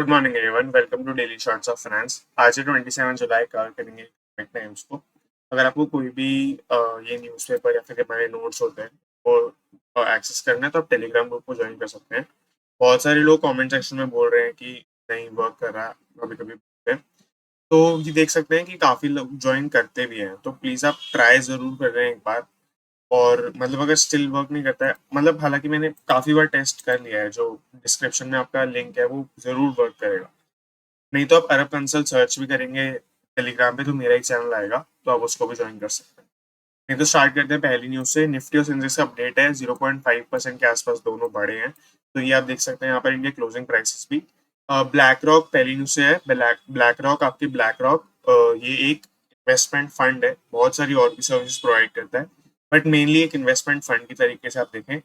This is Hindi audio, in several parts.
Good morning everyone, welcome to daily shorts of finance. आज है 27 जुलाई, कवर करेंगे इकोनॉमिक टाइम्स को। अगर आपको कोई भी ये न्यूज़पेपर या फिर हमारे नोट्स होते हैं वो एक्सेस करना है तो आप टेलीग्राम ग्रुप को ज्वाइन कर सकते हैं। बहुत सारे लोग कमेंट सेक्शन में बोल रहे हैं कि नहीं वर्क कर रहा, कभी कभी बोलते हैं। तो ये देख सकते हैं कि काफ़ी लोग ज्वाइन करते भी हैं, तो प्लीज़ आप ट्राई ज़रूर कर रहे हैं एक बार। और मतलब अगर स्टिल वर्क नहीं करता है, मतलब हालांकि मैंने काफ़ी बार टेस्ट कर लिया है, जो डिस्क्रिप्शन में आपका लिंक है वो ज़रूर वर्क करेगा। नहीं तो आप अरब कंसल सर्च भी करेंगे टेलीग्राम पे तो मेरा ही चैनल आएगा, तो आप उसको भी ज्वाइन कर सकते हैं। नहीं तो स्टार्ट करते हैं पहली न्यूज़ से। निफ्टी और सेंसेक्स का अपडेट है, 0.5% के आसपास दोनों बढ़े हैं। तो ये आप देख सकते हैं यहाँ पर इंडिया क्लोजिंग प्राइसेस भी। ब्लैक रॉक पहली न्यूज़ से है। ब्लैक रॉक आपकी ब्लैक रॉक ये एक इन्वेस्टमेंट फंड है, बहुत सारी और भी सर्विसेज प्रोवाइड करता है, बट मेनली एक इन्वेस्टमेंट फंड की तरीके से आप देखें।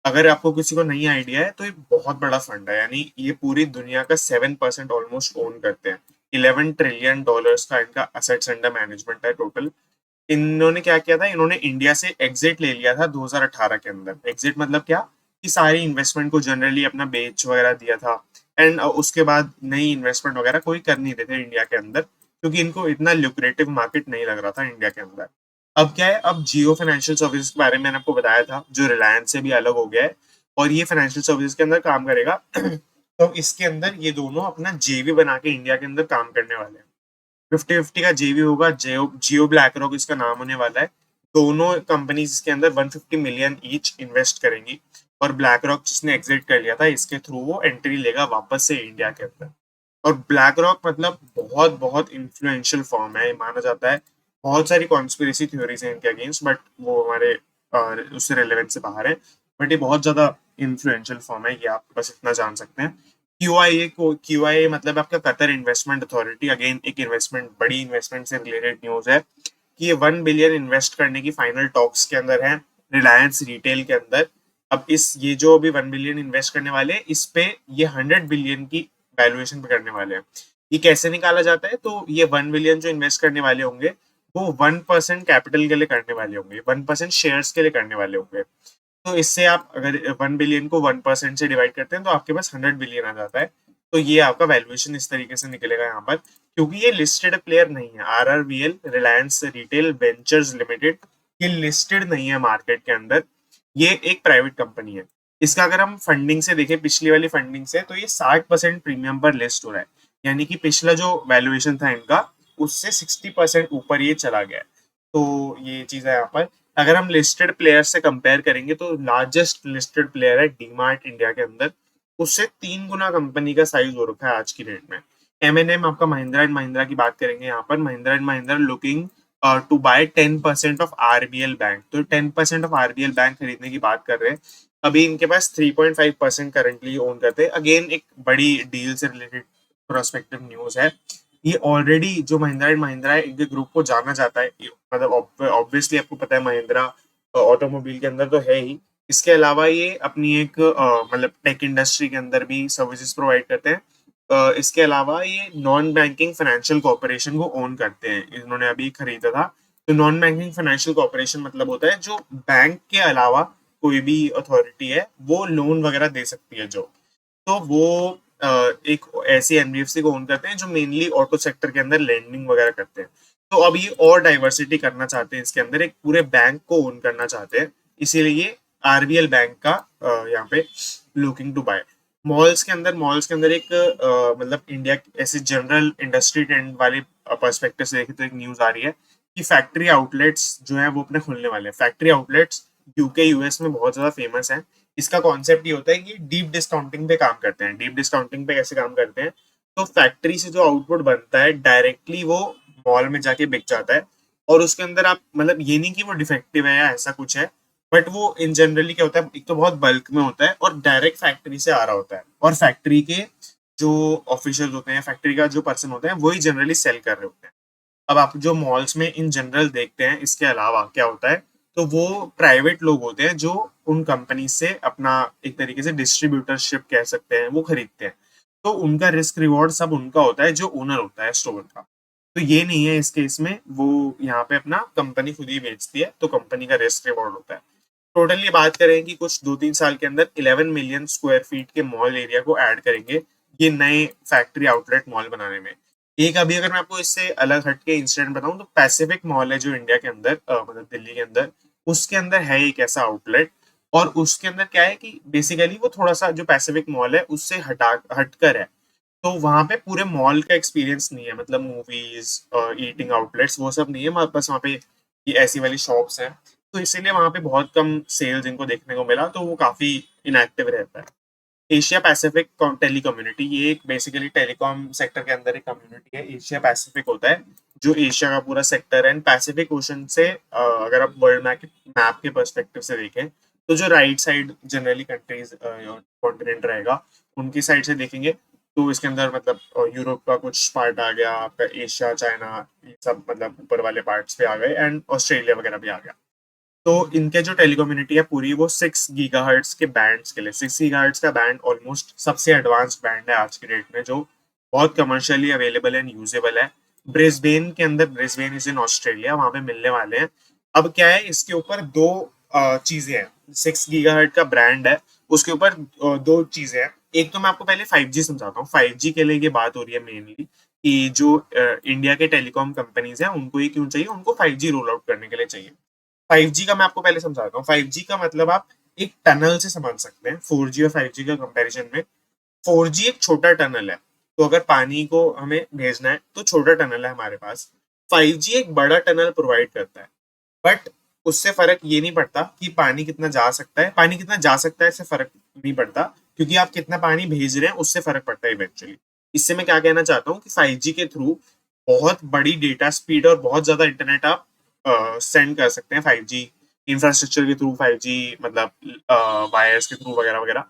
अगर आपको किसी को नहीं आइडिया है तो ये बहुत बड़ा फंड है, यानी ये पूरी दुनिया का 7% ऑलमोस्ट ओन करते हैं। $11 ट्रिलियन का इनका असेट्स अंडर मैनेजमेंट है टोटल। इन्होंने क्या किया था, इन्होंने इंडिया से एग्जिट ले लिया था 2018 के अंदर। एग्जिट मतलब क्या, कि सारी इन्वेस्टमेंट को जनरली अपना बेच वगैरह दिया था। एंड उसके बाद नई इन्वेस्टमेंट वगैरह कोई कर नहीं रहे थे इंडिया के अंदर, क्योंकि इनको इतना ल्यूक्रेटिव मार्केट नहीं लग रहा था इंडिया के अंदर। अब क्या है, अब जियो फाइनेंशियल सर्विसेज के बारे में मैंने आपको बताया था, जो रिलायंस से भी अलग हो गया है और ये फाइनेंशियल सर्विसेज के अंदर काम करेगा। तो इसके अंदर ये दोनों अपना जेवी बना के इंडिया के अंदर काम करने वाले हैं। 50-50 का जेवी होगा। जियो जियो ब्लैक रॉक इसका नाम होने वाला है। दोनों कंपनीज इसके अंदर 150 मिलियन ईच इन्वेस्ट करेंगी। और ब्लैक रॉक जिसने एग्जिट कर लिया था, इसके थ्रू वो एंट्री लेगा वापस से इंडिया के अंदर। और ब्लैक रॉक मतलब बहुत बहुत इन्फ्लुएंशियल फॉर्म है, ये माना जाता है। बहुत सारी कॉन्स्पिरेसी थ्योरीज हैं इनके अगेंस्ट, बट वो हमारे उससे रेलेवेंस से बाहर है। बट ये बहुत ज्यादा इन्फ्लुएंशियल फॉर्म है, ये आप बस इतना जान सकते हैं। क्यूआईए मतलब आपका कतर इन्वेस्टमेंट अथॉरिटी, अगेन एक इन्वेस्टमेंट, बड़ी इन्वेस्टमेंट से रिलेटेड न्यूज है कि ये 1 बिलियन इन्वेस्ट करने की फाइनल टॉक्स के अंदर है रिलायंस रिटेल के अंदर। अब इस ये जो अभी 1 बिलियन इन्वेस्ट करने वाले हैं, इस पे ये 100 बिलियन की वैल्यूएशन पे करने वाले हैं। ये कैसे निकाला जाता है, तो ये 1 बिलियन जो इन्वेस्ट करने वाले होंगे वो 1% कैपिटल के लिए करने वाले होंगे, 1% शेयर्स के लिए करने वाले होंगे। तो इससे आप अगर 1 बिलियन को 1% से डिवाइड करते हैं तो आपके पास 100 बिलियन आ जाता है। तो ये आपका वैल्यूएशन इस तरीके से निकलेगा यहाँ पर, क्योंकि ये लिस्टेड प्लेयर नहीं है। RRVL Reliance retail ventures limited ये लिस्टेड नहीं है मार्केट के अंदर, ये एक प्राइवेट कंपनी है। इसका अगर हम फंडिंग से देखें, पिछली वाली फंडिंग से, तो ये 60% प्रीमियम पर लिस्ट हो रहा है। यानी कि पिछला जो वैल्यूएशन था इनका, उससे 60% ऊपर ये चला गया है। तो ये चीज है यहाँ पर। अगर हम लिस्टेड प्लेयर से कंपेयर करेंगे तो लार्जेस्ट लिस्टेड प्लेयर है डीमार्ट इंडिया के अंदर। उससे 3 गुना कंपनी का साइज हो रखा है आज की डेट में। M&M आपका महिंद्रा एंड महिंद्रा की बात करेंगे यहाँ पर। Mahindra and Mahindra looking to buy 10% of RBL bank, तो 10% ऑफ RBL बैंक खरीदने की बात कर रहे हैं। अभी इनके पास 3.5% करंटली ओन करते हैं। अगेन एक बड़ी डील से रिलेटेड प्रोस्पेक्टिव न्यूज है। ये ऑलरेडी जो महिंद्रा एंड महिंद्रा है, इनके ग्रुप को जाना जाता है, मतलब ऑब्वियसली आपको पता है महिंद्रा ऑटोमोबाइल के अंदर तो है ही। इसके अलावा ये अपनी एक मतलब टेक इंडस्ट्री के अंदर भी सर्विसेज प्रोवाइड करते हैं। इसके अलावा ये नॉन बैंकिंग फाइनेंशियल कॉर्पोरेशन को ओन करते हैं, इन्होंने अभी खरीदा था। तो नॉन बैंकिंग फाइनेंशियल कॉर्पोरेशन मतलब होता है जो बैंक के अलावा कोई भी अथॉरिटी है वो लोन वगैरह दे सकती है, जो तो वो एक ऐसी एनबीएफसी को ओन करते हैं जो मेनली ऑटो सेक्टर के अंदर लेंडिंग वगैरह करते हैं। तो अब ये और डाइवर्सिटी करना चाहते हैं, इसके अंदर एक पूरे बैंक को ओन करना चाहते हैं। इसीलिए RBL बैंक का यहाँ पे लुकिंग टू बाय। मॉल्स के अंदर एक मतलब इंडिया ऐसे जनरल इंडस्ट्री ट्रेंड वाले पर्सपेक्टिव से देखे तो एक न्यूज आ रही है कि फैक्ट्री आउटलेट्स जो है वो अपने खुलने वाले हैं। फैक्ट्री आउटलेट्स यूके यूएस में बहुत ज्यादा फेमस है। इसका कॉन्सेप्ट ये होता है कि डीप डिस्काउंटिंग पे काम करते हैं। डीप डिस्काउंटिंग पे कैसे काम करते हैं, तो फैक्ट्री से जो आउटपुट बनता है डायरेक्टली वो मॉल में जाके बिक जाता है। और उसके अंदर आप मतलब ये नहीं कि वो डिफेक्टिव है या ऐसा कुछ है, बट वो इन जनरली क्या होता है, एक तो बहुत बल्क में होता है और डायरेक्ट फैक्ट्री से आ रहा होता है। और फैक्ट्री के जो ऑफिशियल होते हैं, फैक्ट्री का जो पर्सन होते हैं, वही जनरली सेल कर रहे होते हैं। अब आप जो मॉल्स में इन जनरल देखते हैं, इसके अलावा क्या होता है, तो वो प्राइवेट लोग होते हैं जो उन कंपनी से अपना एक तरीके से डिस्ट्रीब्यूटरशिप कह सकते हैं वो खरीदते हैं। तो उनका रिस्क रिवॉर्ड सब उनका होता है, जो ओनर होता है स्टोर का। तो ये नहीं है इस केस में, वो यहाँ पे अपना कंपनी खुद ही बेचती है, तो कंपनी का रिस्क रिवॉर्ड होता है। टोटली बात करें कि कुछ 2-3 साल के अंदर 11 मिलियन स्क्वायर फीट के मॉल एरिया को ऐड करेंगे, ये नए फैक्ट्री आउटलेट मॉल बनाने में। एक अभी अगर मैं आपको इससे अलग हट के इंसिडेंट बताऊं, तो पैसिफिक मॉल है जो इंडिया के अंदर, मतलब दिल्ली के अंदर, उसके अंदर है एक ऐसा आउटलेट। और उसके अंदर क्या है कि बेसिकली वो थोड़ा सा जो पैसिफिक मॉल है उससे हटकर है। तो वहां पे पूरे मॉल का एक्सपीरियंस नहीं है, मतलब मूवीज, ईटिंग आउटलेट्स, वो सब नहीं है, बस वहाँ पे ये ऐसी वाली शॉप्स हैं। तो इसीलिए वहां पे बहुत कम सेल्स इनको देखने को मिला, तो वो काफी इनएक्टिव रहता है। एशिया पैसिफिक टेली कम्युनिटी, ये एक बेसिकली टेलीकॉम सेक्टर के अंदर एक कम्युनिटी है। एशिया पैसिफिक होता है जो एशिया का पूरा सेक्टर है। एंड पैसिफिक ओशन से अगर आप वर्ल्ड मैप के पर्सपेक्टिव से देखें, तो जो right side generally countries continent रहेगा, उनकी साइड से देखेंगे तो इसके अंदर मतलब यूरोप का कुछ पार्ट आ गया, फिर एशिया, चाइना, ये सब मतलब ऊपर वाले पार्ट्स पे आ गए, एंड ऑस्ट्रेलिया वगैरह भी आ गया। तो इनके जो टेलीकम्युनिटी है पूरी, वो 6 गीगाहर्ट्ज के बैंड्स के लिए, 6 गीगाहर्ट्ज का बैंड ऑलमोस्ट सबसे एडवांस्ड बैंड है आज की डेट में, जो बहुत कमर्शियली अवेलेबल एंड यूजेबल है। ब्रिस्बेन के अंदर, ब्रिस्बेन इज इन ऑस्ट्रेलिया, वहां पे मिलने वाले हैं। अब क्या है, इसके ऊपर दो चीजें हैं। 6 गीगाहर्ट्ज का ब्रांड है, उसके ऊपर दो चीजें हैं। एक तो मैं आपको पहले 5G समझाता हूँ। 5G के लिए ये बात हो रही है मेनली, कि जो इंडिया के टेलीकॉम कंपनीज हैं उनको ये क्यों चाहिए, उनको 5G रोल आउट करने के लिए चाहिए। 5G का मैं आपको पहले समझाता हूँ। 5G का मतलब आप एक टनल से समझ सकते हैं 4G और 5G का कंपैरिजन में। 4G एक छोटा टनल है, तो अगर पानी को हमें भेजना है तो छोटा टनल है हमारे पास। 5G एक बड़ा टनल प्रोवाइड करता है, बट उससे फर्क ये नहीं पड़ता कि पानी कितना जा सकता है। पानी कितना जा सकता है इससे फर्क नहीं पड़ता, क्योंकि आप कितना पानी भेज रहे हैं उससे फर्क पड़ता है इवेंचुअली। इससे मैं क्या कहना चाहता हूँ कि 5G के थ्रू बहुत बड़ी डेटा स्पीड और बहुत ज्यादा इंटरनेट आप सेंड कर सकते हैं 5G इंफ्रास्ट्रक्चर के थ्रू, 5G मतलब वायर्स के थ्रू वगैरह वगैरह।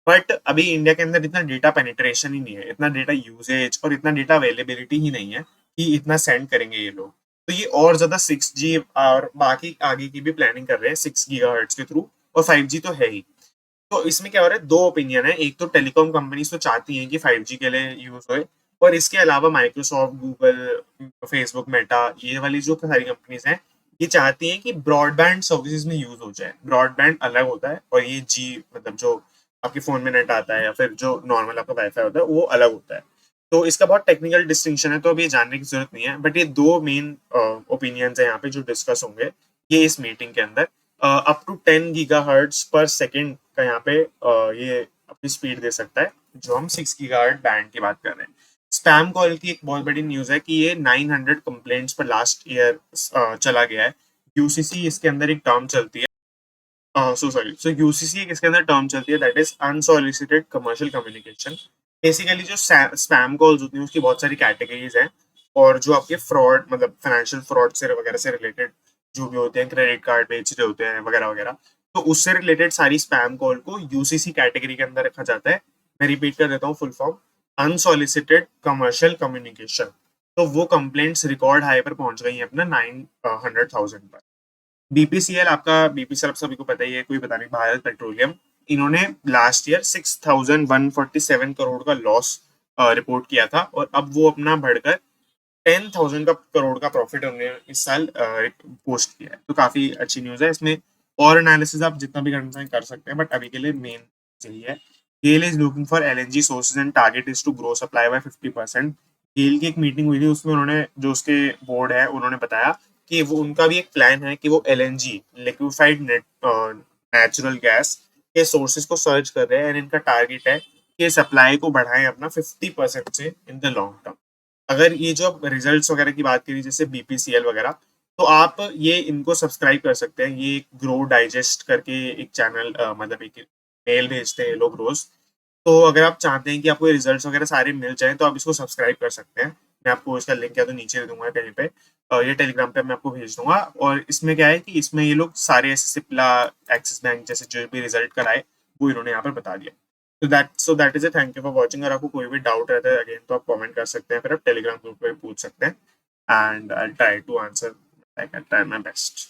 बट अभी इंडिया के अंदर इतना डेटा पेनिट्रेशन ही नहीं है, इतना डेटा यूजेज और इतना डेटा अवेलेबिलिटी ही नहीं है कि इतना सेंड करेंगे ये लोग। तो ये और ज्यादा 6G और बाकी आगे की भी प्लानिंग कर रहे हैं 6 गीगाहर्ट्ज के थ्रू, और 5G तो है ही। तो इसमें क्या हो रहा है, दो ओपिनियन है। एक तो टेलीकॉम कंपनीज तो चाहती हैं कि 5G के लिए यूज होए, और इसके अलावा माइक्रोसॉफ्ट, गूगल, फेसबुक, मेटा, ये वाली जो सारी कंपनीज हैं, ये चाहती हैं कि ब्रॉडबैंड सर्विसेज में यूज हो जाए। ब्रॉडबैंड अलग होता है, और ये जी मतलब जो आपके फोन में नेट आता है या फिर जो नॉर्मल आपका वाईफाई होता है वो अलग होता है। तो इसका बहुत टेक्निकल डिस्टिंक्शन है, तो अभी ये जानने की जरूरत नहीं है। बट ये दो मेन ओपिनियंस है यहाँ पे जो डिस्कस होंगे ये इस मीटिंग के अंदर। अप टू 10 गीगाहर्ट्ज पर सेकेंड का यहाँ पे ये अपनी स्पीड दे सकता है, जो हम 6 गीगाहर्ट्ज बैंड की बात कर रहे हैं। स्पैम कॉल की एक बहुत बड़ी न्यूज है कि ये 900 कंप्लेंट्स पर लास्ट ईयर चला गया है। यूसीसी इसके अंदर एक टर्म चलती है, सो यूसीसी इसके अंदर टर्म चलती है, that is unsolicited commercial communication. Basically जो स्पैम कॉल्स होती हैं उसकी बहुत सारी कैटेगरीज हैं, और जो आपके फ्रॉड मतलब फाइनेंशियल फ्रॉड से वगैरह से रिलेटेड जो भी होते हैं, क्रेडिट कार्ड बेच रहे होते हैं वगैरह वगैरह, तो उससे रिलेटेड सारी स्पैम कॉल को यूसीसी कैटेगरी के अंदर रखा जाता है। मैं रिपीट कर देता हूँ full form, unsolicited commercial communication. तो वो कंप्लेंट्स रिकॉर्ड हाई पर पहुंच गई हैं अपना 900,000 पर। बीपीसीएल, आपका बीपीसीएल आप सभी को पता ही है, कोई पता नहीं, भारत पेट्रोलियम, इन्होंने लास्ट ईयर 6,147 करोड़ का लॉस रिपोर्ट किया था, और अब वो अपना बढ़कर 10,000 का करोड़ का प्रॉफिट उन्होंने इस साल पोस्ट किया है। तो काफी अच्छी न्यूज है। इसमें और एनालिसिस आप जितना भी करना चाहें कर सकते हैं, बट अभी के लिए मेन यही है। GAIL is looking for LNG sources and target is to grow supply by 50%। GAIL की एक मीटिंग हुई थी, उसमें उन्होंने, जो उसके बोर्ड है, उन्होंने बताया कि वो उनका भी एक प्लान है कि वो एलएनजी, लिक्विफाइड नेचुरल गैस के सोर्सेज को सर्च कर रहे हैं, एंड इनका टारगेट है कि सप्लाई को बढ़ाएं अपना 50% से इन द लॉन्ग टर्म। अगर ये जो रिजल्ट्स वगैरह की बात करी, जैसे बीपीसीएल वगैरह, तो आप ये इनको सब्सक्राइब कर सकते हैं। ये ग्रो डाइजेस्ट करके एक चैनल, मतलब एक मेल भेजते हैं लोग रोज। तो अगर आप चाहते हैं कि आपको ये रिजल्ट्स वगैरह सारे मिल जाएं, तो आप इसको सब्सक्राइब कर सकते हैं। मैं आपको इसका लिंक या तो नीचे दे दूंगा कहीं पे, ये टेलीग्राम पे मैं आपको भेज दूंगा। और इसमें क्या है कि इसमें ये लोग सारे ऐसे सिप्ला, एक्सिस बैंक जैसे जो भी रिजल्ट कराए, वो इन्होंने यहाँ पर बता दिया। तो that is a, thank you for watching. अगर आपको कोई भी डाउट रहता है अगेन, तो आप कमेंट कर सकते हैं, फिर आप टेलीग्राम ग्रुप पे पूछ सकते हैं, and I try to answer, like I try my best.